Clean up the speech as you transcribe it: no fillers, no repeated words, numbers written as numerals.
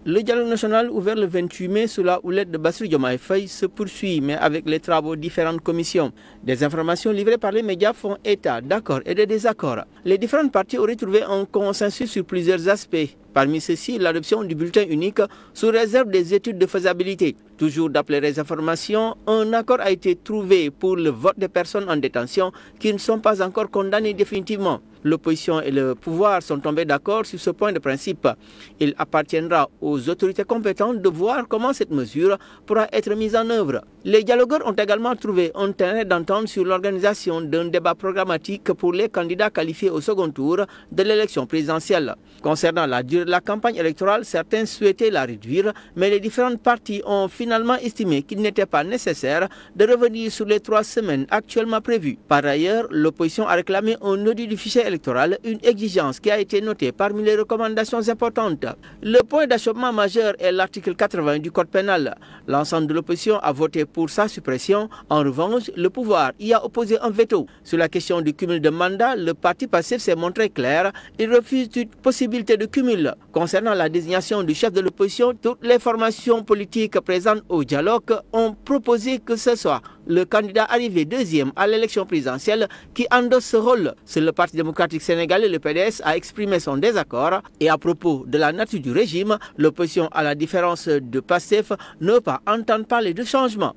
Le dialogue national ouvert le 28 mai sous la houlette de Bassirou Diomaye Faye se poursuit, mais avec les travaux de différentes commissions. Des informations livrées par les médias font état d'accords et de désaccords. Les différentes parties auraient trouvé un consensus sur plusieurs aspects. Parmi ceux-ci, l'adoption du bulletin unique sous réserve des études de faisabilité. Toujours d'après les informations, un accord a été trouvé pour le vote des personnes en détention qui ne sont pas encore condamnées définitivement. L'opposition et le pouvoir sont tombés d'accord sur ce point de principe. Il appartiendra aux autorités compétentes de voir comment cette mesure pourra être mise en œuvre. Les dialogueurs ont également trouvé un terrain d'entente sur l'organisation d'un débat programmatique pour les candidats qualifiés au second tour de l'élection présidentielle. Concernant la durée de la campagne électorale, certains souhaitaient la réduire, mais les différentes parties ont finalement estimé qu'il n'était pas nécessaire de revenir sur les 3 semaines actuellement prévues. Par ailleurs, l'opposition a réclamé un audit du fichier électoral, une exigence qui a été notée parmi les recommandations importantes. Le point d'achoppement majeur est l'article 80 du Code pénal. L'ensemble de l'opposition a voté pour sa suppression. En revanche, le pouvoir y a opposé un veto. Sur la question du cumul de mandats, le parti passif s'est montré clair. Il refuse toute possibilité de cumul. Concernant la désignation du chef de l'opposition, toutes les formations politiques présentes au dialogue ont proposé que ce soit le candidat arrivé deuxième à l'élection présidentielle qui endosse ce rôle. C'est le Parti démocratique sénégalais, le PDS, a exprimé son désaccord. Et à propos de la nature du régime, l'opposition, à la différence de PASTEF, ne veut pas entendre parler de changement.